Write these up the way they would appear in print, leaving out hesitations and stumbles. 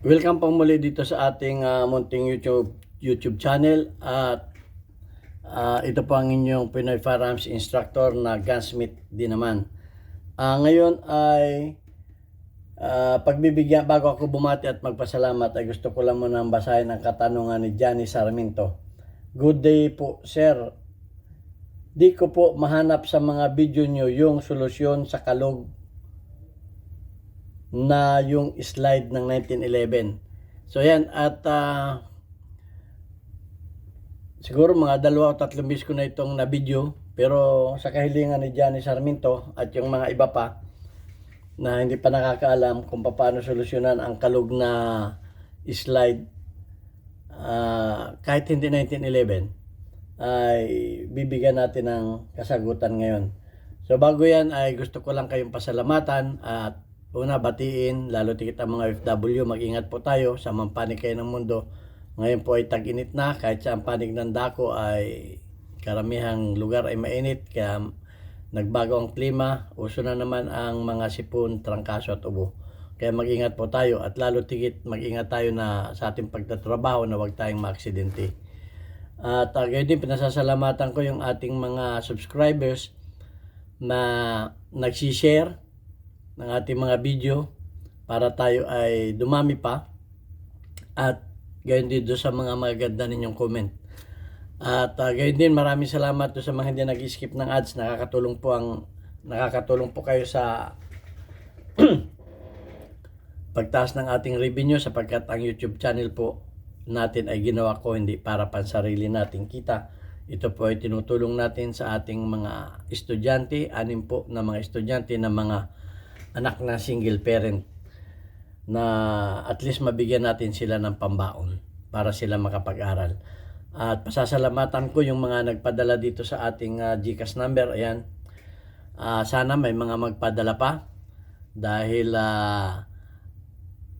Welcome po muli dito sa ating munting YouTube channel at ito po ang inyong Pinoy Firearms Instructor na gunsmith din naman. Ngayon ay pagbibigyan, bago ako bumati at magpasalamat, ay gusto ko lang muna basahin ang katanungan ni Johnny Sarmiento. Good day po, sir. Di ko po mahanap sa mga video nyo yung solusyon sa kalog na yung slide ng 1911. So yan, at siguro mga 2 o 3 beses ko na itong na video, pero sa kahilingan ni Johnny Sarmiento at yung mga iba pa na hindi pa nakakaalam kung paano solusyonan ang kalog na slide kahit hindi 1911, ay bibigyan natin ng kasagutan ngayon. So bago yan ay gusto ko lang kayong pasalamatan at una, batiin, lalo tigit ang mga OFW, mag-ingat po tayo sa mampanig kayo ng mundo. Ngayon po ay tag-init na, kahit sa panig ng dako ay karamihang lugar ay mainit, kaya nagbago ang klima, uso na naman ang mga sipon, trangkaso at ubo. Kaya mag-ingat po tayo at lalo tigit mag-ingat tayo na sa ating pagtatrabaho na huwag tayong maaksidente. At gayon din, pinasasalamatan ko yung ating mga subscribers na nagsishare ng ating mga video para tayo ay dumami pa, at gayon din sa mga maganda ninyong comment. At gayon din, maraming salamat sa mga hindi nag-skip ng ads. Nakakatulong po kayo sa pagtaas ng ating revenue, sapagkat ang YouTube channel po natin ay ginawa ko hindi para pansarili nating kita. Ito po ay tinutulong natin sa ating mga estudyante, 6 po na mga estudyante na mga anak na single parent, na at least mabigyan natin sila ng pambaon para sila makapag-aral. At pasasalamatan ko yung mga nagpadala dito sa ating GCash number. Ayan, sana may mga magpadala pa, dahil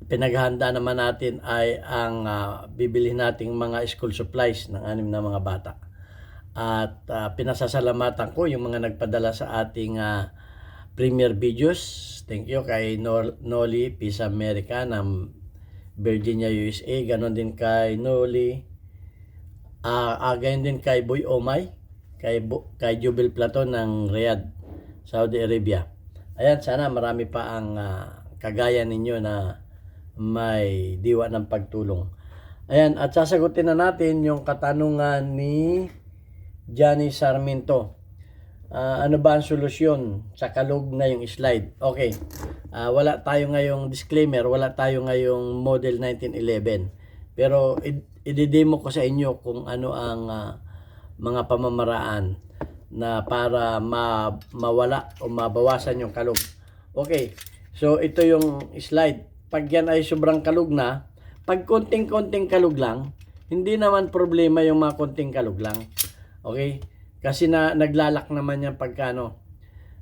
pinaghahanda naman natin ay ang bibili nating mga school supplies ng 6 na mga bata. At pinasasalamatan ko yung mga nagpadala sa ating Premier Videos. Thank you kay Noli Pisa America ng Virginia, USA. Ganon din kay Noli. Ganon din kay Boy Omay, kay Jubil Platon ng Riyadh, Saudi Arabia. Ayan, sana marami pa ang kagaya ninyo na may diwa ng pagtulong. Ayan, at sasagutin na natin yung katanungan ni Johnny Sarmiento. Ano ba ang solusyon sa kalog na yung slide? Okay, wala tayo ngayong disclaimer, wala tayo ngayong model 1911, pero i-demo ko sa inyo kung ano ang mga pamamaraan na para mawala o mabawasan yung kalog. Okay, so ito yung slide. Pag yan ay sobrang kalog na, pag konting-konting kalog lang, hindi naman problema yung mga konting kalog lang. Okay, kasi naglalak naman yan pagkano.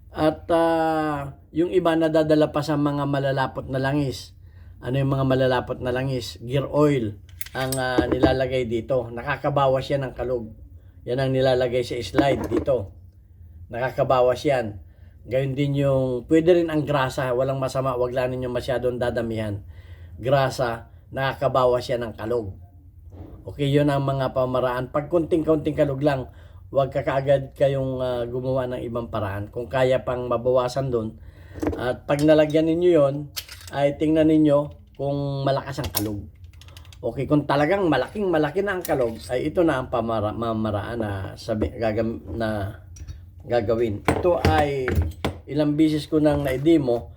At yung iba nadadala pa sa mga malalapot na langis. Ano yung mga malalapot na langis? Gear oil ang nilalagay dito. Nakakabawas yan ng kalog. Yan ang nilalagay sa slide dito. Nakakabawas yan. Gayun din yung, pwede rin ang grasa. Walang masama, wag lang ninyo masyadong dadamihan. Grasa, nakakabawas yan ng kalog. Okay, yun ang mga pamaraan. Pag kunting-kunting kalog lang, huwag ka kaagad kayong gumawa ng ibang paraan. Kung kaya pang mabawasan doon. At pag nalagyan ninyo yon, ay tingnan ninyo kung malakas ang kalog. Okay, kung talagang malaki na ang kalog, ay ito na ang pamaraan na gagawin. Ito ay ilang bisis ko nang na-demo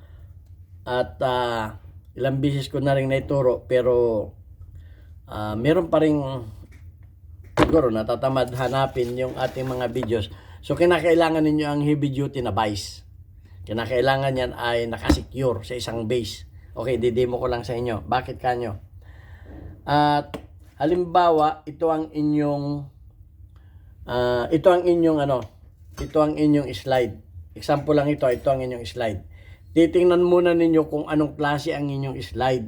at ilang bisis ko na rin naituro, pero meron pa rin siguro natatamad hanapin yung ating mga videos. So kinakailangan ninyo ang heavy duty na vise. Kinakailangan yan ay nakasecure sa isang base. Okay, didemo ko lang sa inyo. Bakit kanyo? At halimbawa, ito ang inyong slide. Example lang ito ang inyong slide. Titingnan muna ninyo kung anong klase ang inyong slide.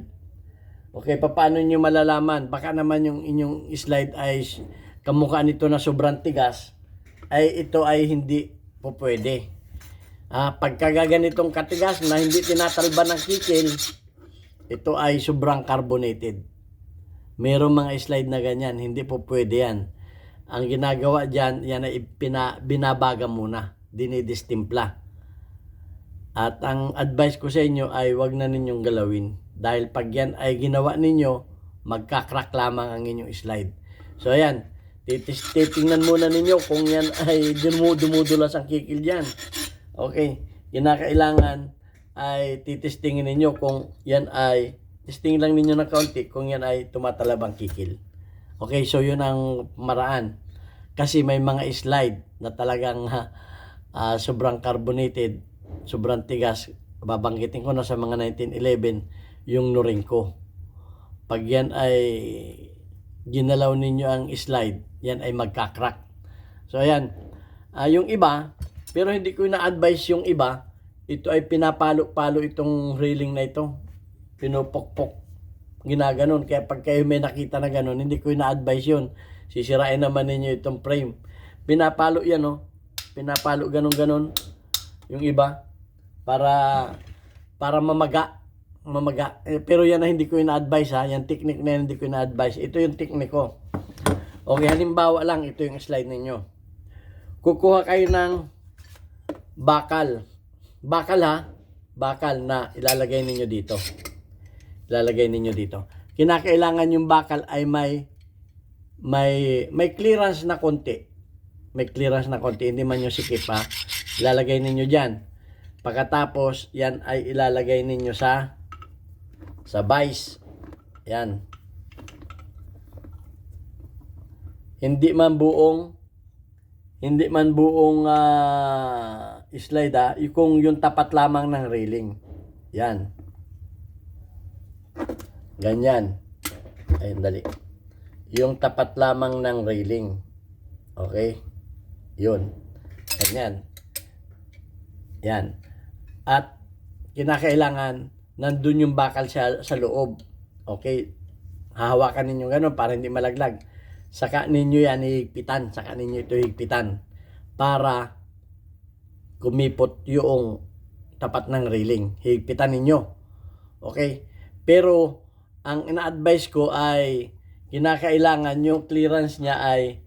Okay, paano nyo malalaman? Baka naman yung inyong slide ay kamukha nito na sobrang tigas, ay ito ay hindi po pwede. Pagka ganitong katigas na hindi tinatalba ng kikil, ito ay sobrang carbonated. Merong mga slide na ganyan, hindi po pwede yan. Ang ginagawa dyan, yan ay binabaga muna, dinidistimpla. At ang advice ko sa inyo ay wag na ninyong galawin. Dahil pag yan ay ginawa ninyo, magkakrak lamang ang inyong slide. So ayan, titingnan muna ninyo kung yan ay dumudulas ang kikil dyan. Okay, kinakailangan ay titistingin ninyo kung yan ay, testing lang ninyo ng kaunti kung yan ay tumatalab ang kikil. Okay, so yun ang maraan. Kasi may mga slide na talagang sobrang carbonated, sobrang tigas. Babanggitin ko na sa mga 1911 yung Norinco. Pag yan ay ginalaw ninyo ang slide, yan ay magkakrak. So ayan, yung iba, pero hindi ko na-advise yung iba, ito ay pinapalo-palo itong railing na ito. Pinupokpok, ginaganon. Kaya pag kayo may nakita na ganon, hindi ko na-advise yun. Sisirain naman ninyo itong frame. Pinapalo yan, oh. Pinapalo ganon-ganon yung iba para mamaga. Pero yan na hindi ko ina-advise, ha. Yan technique na yan, hindi ko ina-advise. Ito yung technique ko. Okay, halimbawa lang, ito yung slide ninyo. Kukuha kayo ng bakal. Bakal, ha. Bakal na ilalagay ninyo dito. Ilalagay ninyo dito. Kinakailangan yung bakal ay may clearance na konti. May clearance na konti, hindi man yung sikip, ha. Ilalagay ninyo diyan. Pagkatapos, yan ay ilalagay ninyo sa vise. Yan. Hindi man buong slide, ha. Kung yung tapat lamang ng railing. Yan. Ganyan. Ayun, dali. Yung tapat lamang ng railing. Okay? Yun. Ganyan. Yan. At kinakailangan nandun yung bakal sa loob. Okay? Hahawakan ninyo ganun para hindi malaglag. Saka ninyo yan higpitan. Saka ninyo ito higpitan. Para kumipot yung tapat ng railing. Higpitan ninyo. Okay? Pero ang ina-advise ko ay kinakailangan yung clearance niya ay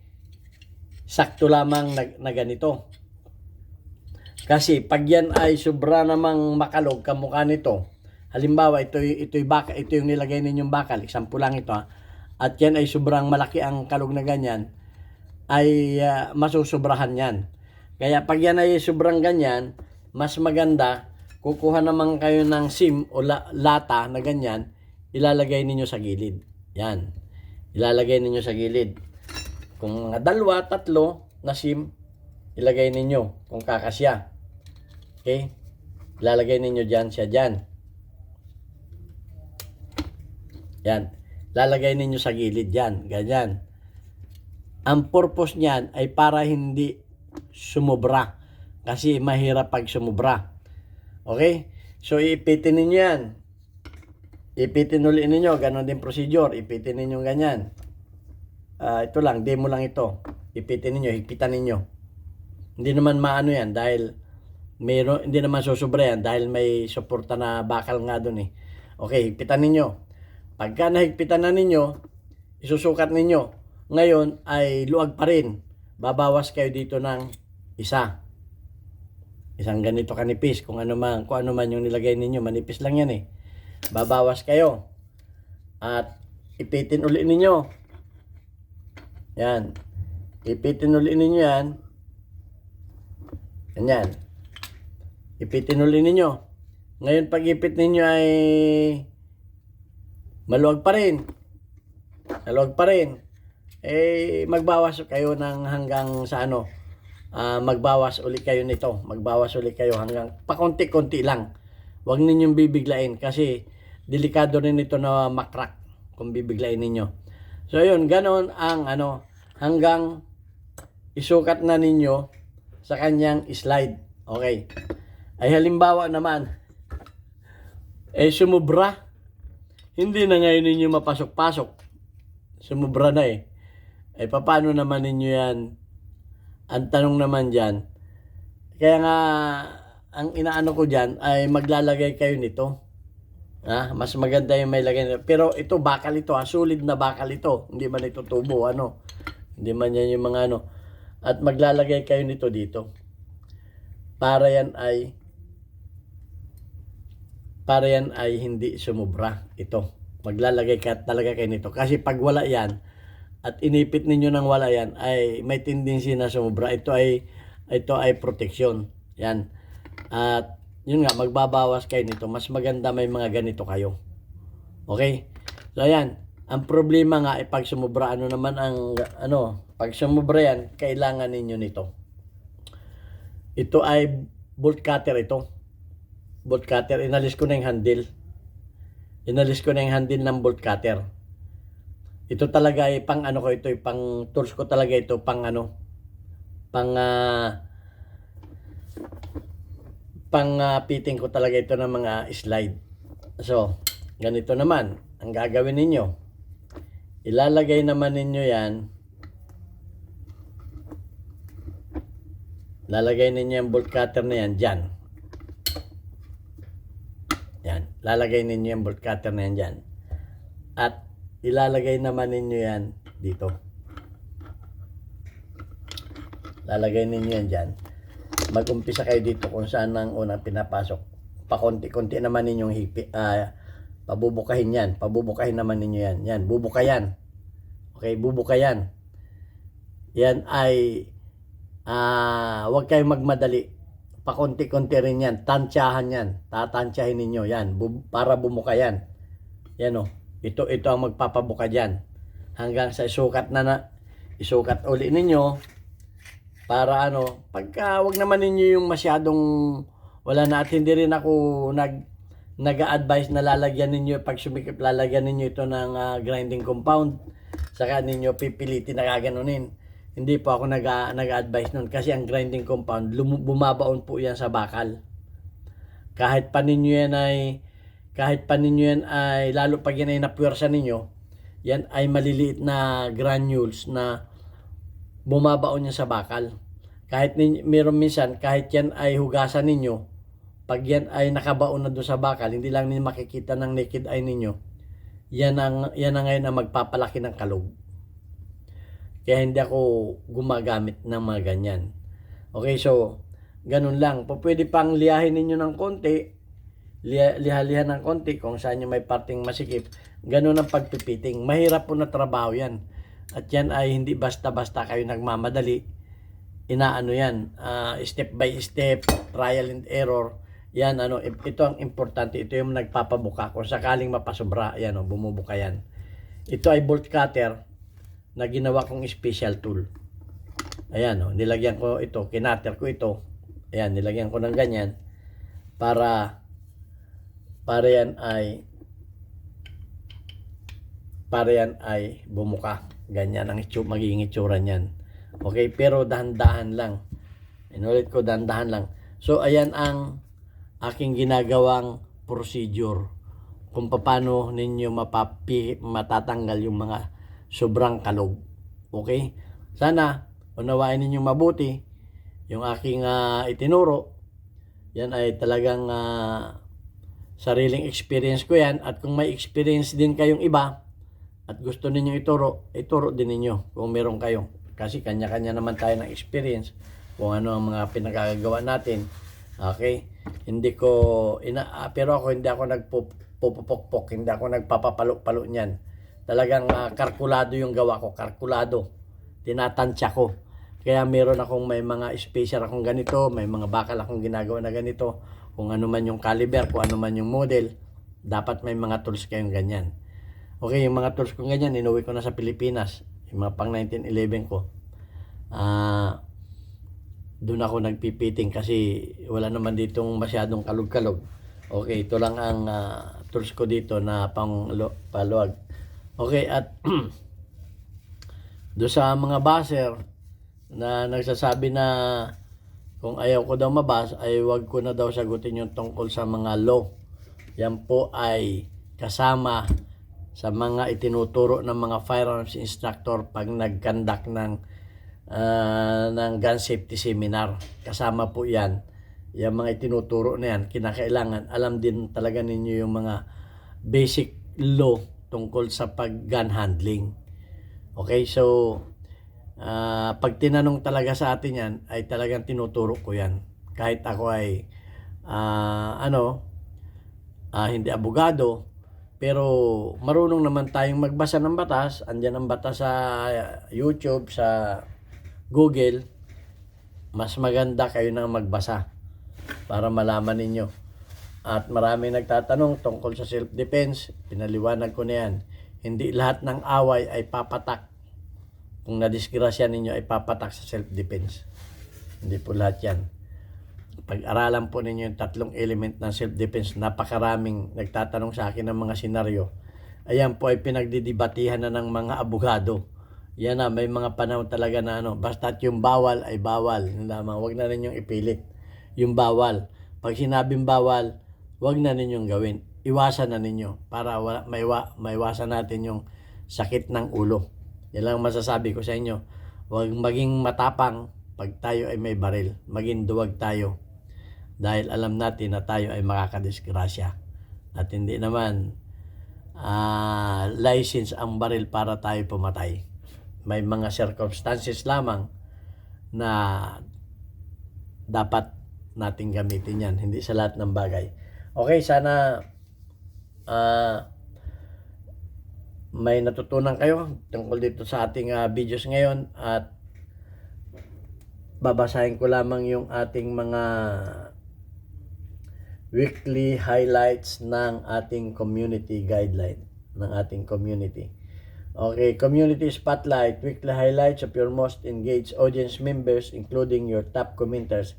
sakto lamang na ganito. Kasi pag yan ay sobra namang makalog kamukha nito, halimbawa ito yung nilagay ninyong bakal, example lang ito, ha? At yan ay sobrang malaki ang kalog na ganyan, ay masusobrahan yan. Kaya pag yan ay sobrang ganyan, mas maganda, kukuha naman kayo ng sim o lata na ganyan, ilalagay ninyo sa gilid. Yan. Ilalagay ninyo sa gilid. Kung mga 2, 3 na sim, ilagay ninyo kung kakasya. Okay? Ilalagay ninyo dyan siya dyan. Yan. Lalagay ninyo sa gilid dyan. Ganyan. Ang purpose niyan ay para hindi sumubra. Kasi mahirap pag sumubra. Okay? So, ipitin ninyo yan. Ipitin ulit ninyo. Ganon din procedure. Ipitin ninyo ganyan. Ito lang. Demo lang ito. Ipitin ninyo. Higpitan ninyo. Hindi naman maano yan dahil hindi naman susubra yan dahil may suporta na bakal nga doon eh. Okay, higpitan ninyo. Pagka nahigpitan na ninyo, isusukat ninyo. Ngayon ay luwag pa rin. Babawas kayo dito ng isa. Isang ganito kanipis. Kung ano man yung nilagay ninyo, manipis lang yan eh. Babawas kayo. At ipitin ulit ninyo. Yan. Ipitin ulit ninyo yan. Ganyan. Ipitin ulit ninyo. Ngayon pag ipit ninyo ay maluwag pa rin. Maluwag pa rin. Eh magbawas kayo ng hanggang sa ano. Magbawas ulit kayo nito. Magbawas ulit kayo hanggang pakonti-konti lang. Huwag ninyong bibiglain kasi delikado rin ito na makrak kung bibiglain ninyo. So yun, ganon ang ano hanggang isukat na ninyo sa kanyang slide. Okay. Ay halimbawa naman, sumubra. Hindi na ngayon ninyo mapasok-pasok. Sumubra na eh. Paano naman ninyo yan? Ang tanong naman dyan. Kaya nga, ang inaano ko dyan ay maglalagay kayo nito. Mas maganda yung may lagay nito. Pero ito, bakal ito, solid na bakal ito. Hindi man ito tubo, Hindi man yan yung mga At maglalagay kayo nito dito. Para yan ay hindi sumubra. Ito. Maglalagay ka talaga kayo nito. Kasi pag wala yan, at inipit ninyo ng wala yan, ay may tendency na sumubra. Ito ay protection. Yan. At yun nga, magbabawas kayo nito. Mas maganda may mga ganito kayo. Okay? So ayan, ang problema nga ay pag sumubra, pag sumubra yan, kailangan ninyo nito. Ito ay bolt cutter ito. Bolt cutter, inalis ko na yung handle. Ng bolt cutter. Ito talaga ay pang pang tools ko talaga ito, pang fitting ko talaga ito ng mga slide. So, ganito naman ang gagawin ninyo. Ilalagay naman ninyo yan. Lalagay ninyo yung bolt cutter na yan dyan. Yan. Lalagay ninyo yung bolt cutter na yan dyan. At ilalagay naman ninyo yan dito. Lalagay ninyo yan dyan. Mag-umpisa kayo dito kung saan ang unang pinapasok. Pakonti-konti naman ninyong pabubukahin yan. Pabubukahin naman ninyo yan. Yan, bubukayan. Okay, bubukayan. Yan ay huwag kayong magmadali. Pakonti-konti rin yan. Tansyahan yan. Tatansyahin ninyo yan. Para bumuka yan. Yan o. Ito ang magpapabuka dyan. Hanggang sa isukat uli ninyo. Para pagka wag naman ninyo yung masyadong wala na, at hindi rin ako nag-a-advise na lalagyan ninyo, pag sumikip lalagyan ninyo ito ng grinding compound. Saka ninyo pipilitin na gaganunin. Hindi po ako nag-a-advise nun kasi ang grinding compound bumabaon po yan sa bakal. Kahit pa ninyo yan ay lalo pag yan ay napuwersa ninyo, yan ay maliliit na granules na bumabaon yan sa bakal. Meron minsan, kahit yan ay hugasan ninyo, pag yan ay nakabaon na doon sa bakal, hindi lang ninyo makikita ng naked eye ninyo, yan ang ngayon ang magpapalaki ng kalog. Kaya hindi ako gumagamit ng mga ganyan. Okay, so, ganun lang. Pwede pang liyahin ninyo ng konti, liha-liha ng konti kung saan yung may parting masikip. Ganun ang pagpipiting. Mahirap po na trabaho yan. At yan ay hindi basta-basta kayo nagmamadali. Yan, step by step, trial and error. Yan, ito ang importante. Ito yung nagpapabuka. Kung sakaling mapasobra, yan, bumubuka yan. Ito ay bolt cutter na ginawa kong special tool. Ayan, nilagyan ko ito, kinater ko ito. Ayan, nilagyan ko ng ganyan para yan ay bumuka. Ganyan ang magiging itsura niyan. Okay, pero dahan-dahan lang. Inulit ko, dahan-dahan lang. So, ayan ang aking ginagawang procedure kung paano ninyo matatanggal yung mga sobrang kalog. Okay? Sana, unawain ninyo mabuti yung aking itinuro. Yan ay talagang sariling experience ko yan. At kung may experience din kayong iba, at gusto ninyong ituro din ninyo kung meron kayo. Kasi kanya-kanya naman tayo ng experience kung ano ang mga pinagagawa natin. Okay? Pero ako hindi ako nagpupupok-pok, hindi ako nagpapapalo-palo niyan. Talagang kalkulado yung gawa ko, kalkulado. Tinatansya ko. Kaya meron akong may mga spacer akong ganito, may mga bakal akong ginagawa na ganito. Kung ano man yung caliber, kung ano man yung model, dapat may mga tools kayong ganyan. Okay, yung mga tools ko ganyan, inuwi ko na sa Pilipinas. Yung mga pang 1911 ko. Doon ako nagpipiting kasi wala naman ditong masyadong kalog-kalog. Okay, ito lang ang tools ko dito na paluwag. Okay, at doon sa mga baser na nagsasabi na kung ayaw ko daw mabas, ay wag ko na daw sagutin yung tungkol sa mga law. Yan po ay kasama sa mga itinuturo ng mga firearms instructor pag nag-conduct ng gun safety seminar. Kasama po yan. Yung mga itinuturo na yan, kinakailangan alam din talaga ninyo yung mga basic law tungkol sa pag-gun handling. Okay, so pag tinanong talaga sa atin yan, ay talagang tinuturo ko yan. Kahit ako ay hindi abogado, pero marunong naman tayong magbasa ng batas. Andyan ang batas sa YouTube, sa Google. Mas maganda kayo nang magbasa para malaman ninyo. At marami nagtatanong tungkol sa self-defense. Pinaliwanag ko na yan. Hindi lahat ng away ay papatak. Kung nadisgrasya ninyo ay papatak sa self-defense. Hindi po lahat yan. Pag-aralan po ninyo yung tatlong element ng self-defense, napakaraming nagtatanong sa akin ng mga senaryo. Ayan po ay pinagdidibatihan na ng mga abogado. Yan na, may mga panahon talaga na basta't yung bawal ay bawal. Yung lamang, huwag na ninyong ipilit. Yung bawal. Pag sinabing bawal, huwag na ninyong gawin. Iwasan na ninyo para maiwasan natin yung sakit ng ulo. Yan lang masasabi ko sa inyo. Huwag maging matapang pag tayo ay may baril. Maging duwag tayo. Dahil alam natin na tayo ay makakadisgrasya. At hindi naman license ang baril para tayo pumatay. May mga circumstances lamang na dapat nating gamitin yan. Hindi sa lahat ng bagay. Okay, sana may natutunan kayo tungkol dito sa ating videos ngayon. At babasahin ko lamang yung ating mga weekly highlights ng ating community guideline, ng ating community. Okay, community spotlight, weekly highlights of your most engaged audience members including your top commenters.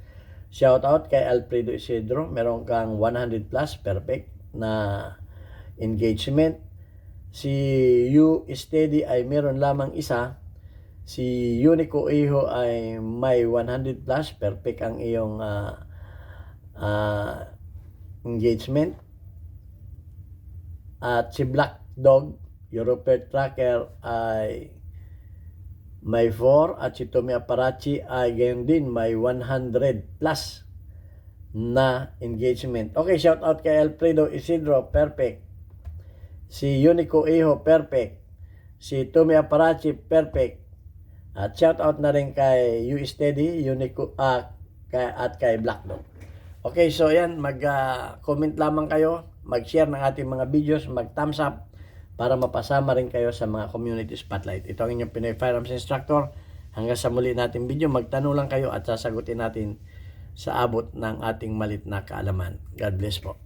Shout out kay Alfredo Isidro, meron kang 100 plus, perfect na engagement. Si You Steady ay meron lamang isa. Si Unico Iho ay may 100 plus, perfect ang iyong engagement. At si Black Dog, European Tracker ay may 4. At si Tommy Aparachi ay gayon din, may 100 plus na engagement. Okay, shout out kay Alfredo Isidro, perfect. Si Unico Iho, perfect. Si Tommy Aparachi, perfect. At shout out na rin kay You Steady, Unico, at kay Black Dog. Okay, so yan, mag-comment lamang kayo, mag-share ng ating mga videos, mag-thumbs up para mapasama rin kayo sa mga community spotlight. Ito ang inyong Pinoy Firearms Instructor. Hanggang sa muli nating video, magtanong lang kayo at sasagutin natin sa abot ng ating malit na kaalaman. God bless po.